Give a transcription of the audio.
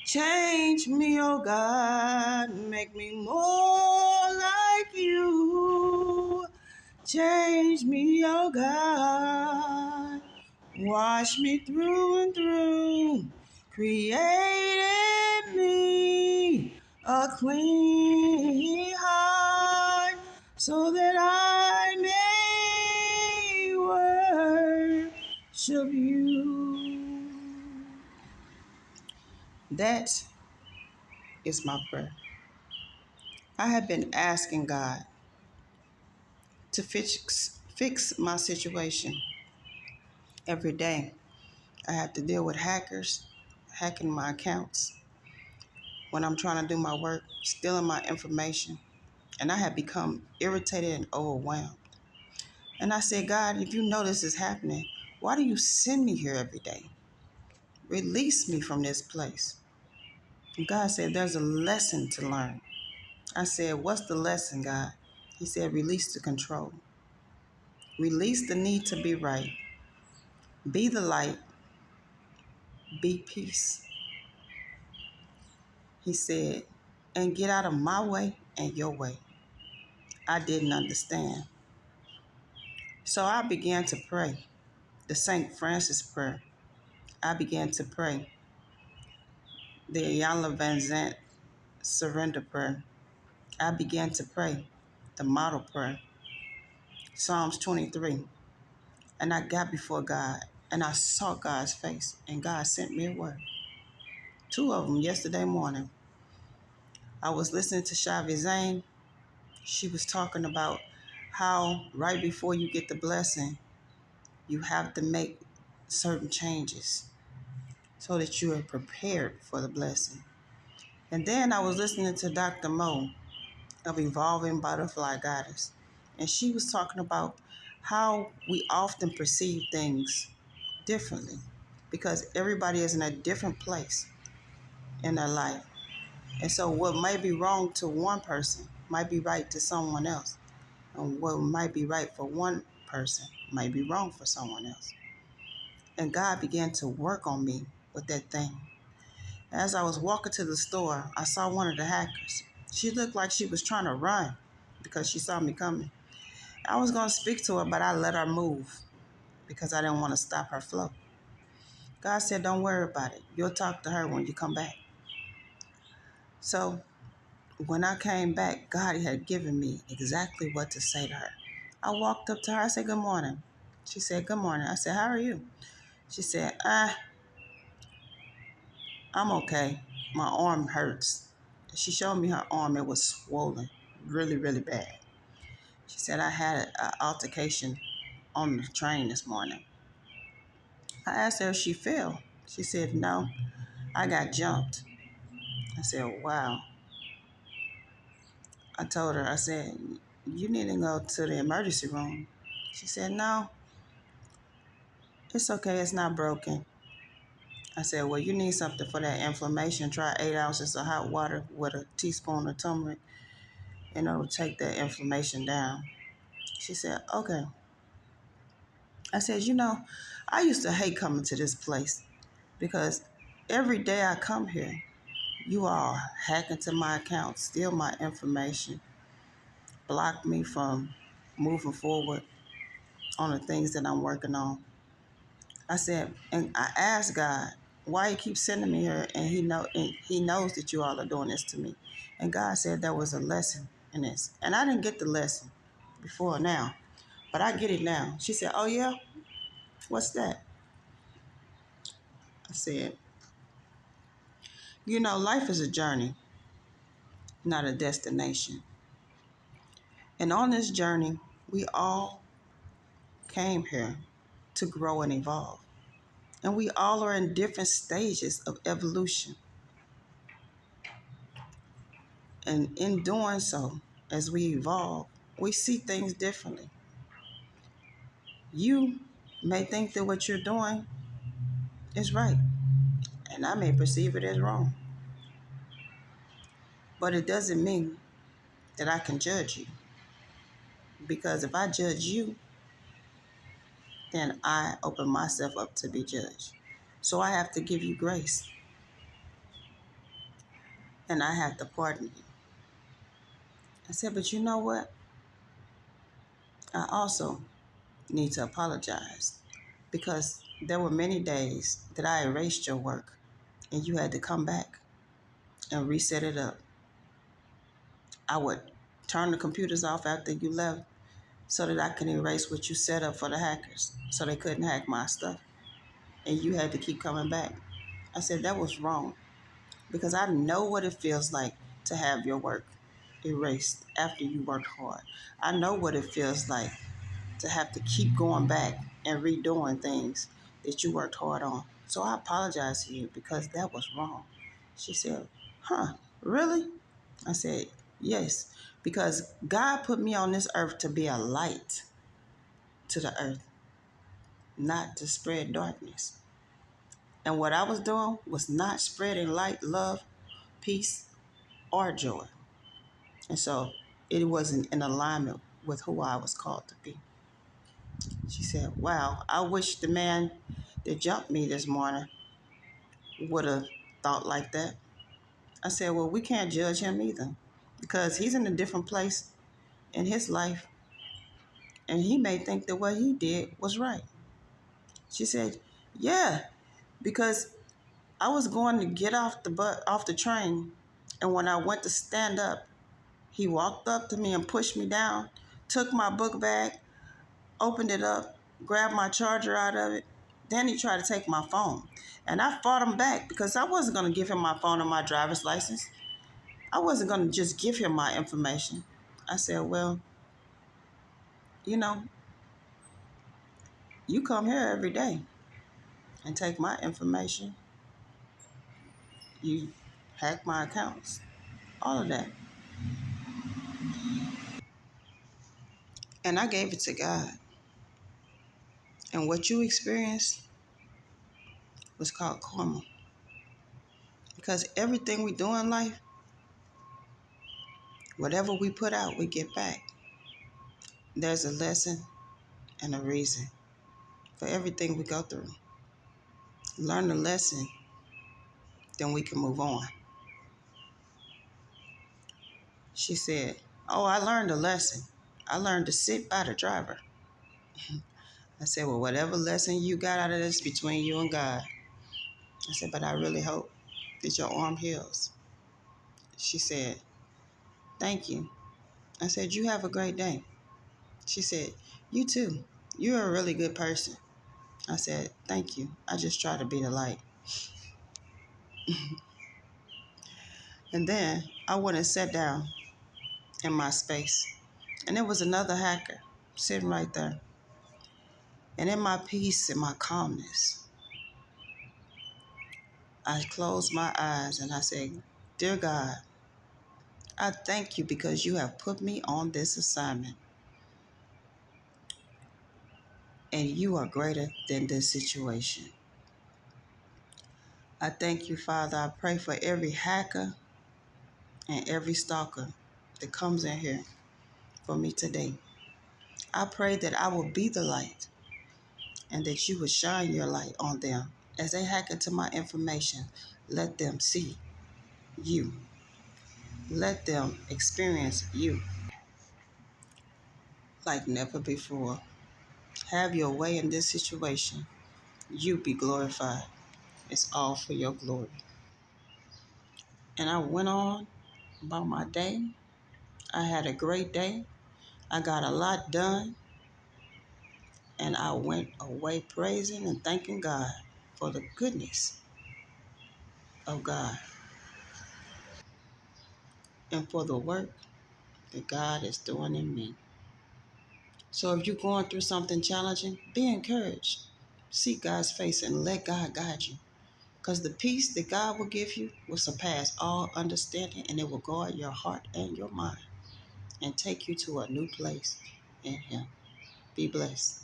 Change me, oh God, make me more like you. Change me, oh God, wash me through and through. Create in me a clean heart so that I may worship you. That is my prayer. I have been asking God to fix my situation every day. I have to deal with hackers hacking my accounts when I'm trying to do my work, stealing my information, and I have become irritated and overwhelmed. And I said, God, if you know this is happening, why do you send me here every day? Release me from this place. And God said, there's a lesson to learn. I said, what's the lesson, God? He said, release the control. Release the need to be right. Be the light. Be peace. He said, and get out of my way and your way. I didn't understand. So I began to pray the St. Francis prayer. I began to pray the Ayala Van Zant surrender prayer. I began to pray the model prayer, Psalms 23. And I got before God and I saw God's face and God sent me a word. 2 of them yesterday morning. I was listening to Shavi Zane. She was talking about how right before you get the blessing, you have to make certain changes so that you are prepared for the blessing. And then I was listening to Dr. Mo of Evolving Butterfly Goddess, and she was talking about how we often perceive things differently because everybody is in a different place in their life. And so what might be wrong to one person might be right to someone else. And what might be right for one person might be wrong for someone else. And God began to work on me with that thing. As I was walking to the store, I saw one of the hackers. She looked like she was trying to run because she saw me coming. I was going to speak to her, but I let her move because I didn't want to stop her flow. God said, don't worry about it. You'll talk to her when you come back. So when I came back, God had given me exactly what to say to her. I walked up to her. I said, good morning. She said, good morning. I said, how are you? She said, I'm okay. My arm hurts. She showed me her arm. It was swollen really, really bad. She said, I had an altercation on the train this morning. I asked her if she fell. She said, no, I got jumped. I said, wow. I told her, I said, you need to go to the emergency room. She said, no, it's okay. It's not broken. I said, well, you need something for that inflammation. Try 8 ounces of hot water with a teaspoon of turmeric, and it'll take that inflammation down. She said, okay. I said, I used to hate coming to this place because every day I come here, you all hack into my account, steal my information, block me from moving forward on the things that I'm working on. I said, and I asked God, why he keeps sending me here, and he knows that you all are doing this to me. And God said there was a lesson in this. And I didn't get the lesson before now, but I get it now. She said, oh yeah? What's that? I said, life is a journey, not a destination. And on this journey, we all came here to grow and evolve. And we all are in different stages of evolution. And in doing so, as we evolve, we see things differently. You may think that what you're doing is right, and I may perceive it as wrong. But it doesn't mean that I can judge you. Because if I judge you, then I open myself up to be judged. So I have to give you grace. and I had to pardon you. I said, but you know what? I also need to apologize because there were many days that I erased your work and you had to come back and reset it up. I would turn the computers off after you left so that I can erase what you set up for the hackers so they couldn't hack my stuff. And you had to keep coming back. I said that was wrong because I know what it feels like to have your work erased after you worked hard. I know what it feels like to have to keep going back and redoing things that you worked hard on. So I apologize to you because that was wrong. She said, huh, really? I said, yes, because God put me on this earth to be a light to the earth, not to spread darkness. And what I was doing was not spreading light, love, peace, or joy. And so it wasn't in alignment with who I was called to be. She said, wow, I wish the man that jumped me this morning would have thought like that. I said, well, we can't judge him either because he's in a different place in his life and he may think that what he did was right. She said, yeah, because I was going to get off the train, and when I went to stand up, he walked up to me and pushed me down, took my book bag, opened it up, grabbed my charger out of it. Then he tried to take my phone. And I fought him back because I wasn't going to give him my phone and my driver's license. I wasn't going to just give him my information. I said, well, you know, you come here every day and take my information. You hack my accounts, all of that. And I gave it to God. And what you experienced was called karma. Because everything we do in life, whatever we put out, we get back. There's a lesson and a reason for everything we go through. Learn the lesson, then we can move on. She said, oh, I learned a lesson. I learned to sit by the driver. I said, well, whatever lesson you got out of this between you and God. I said, but I really hope that your arm heals. She said, thank you. I said, you have a great day. She said, you too. You're a really good person. I said, thank you. I just try to be the light. And then I went and sat down in my space. And there was another hacker sitting right there. And in my peace and my calmness, I closed my eyes and I said, dear God, I thank you because you have put me on this assignment. And you are greater than this situation. I thank you, Father. I pray for every hacker and every stalker that comes in here for me today. I pray that I will be the light and that you would shine your light on them. As they hack into my information, let them see you. Let them experience you like never before. Have your way in this situation. You be glorified. It's all for your glory. And I went on about my day. I had a great day. I got a lot done. And I went away praising and thanking God for the goodness of God and for the work that God is doing in me. So if you're going through something challenging, be encouraged. Seek God's face and let God guide you. Because the peace that God will give you will surpass all understanding, and it will guard your heart and your mind and take you to a new place in Him. Be blessed.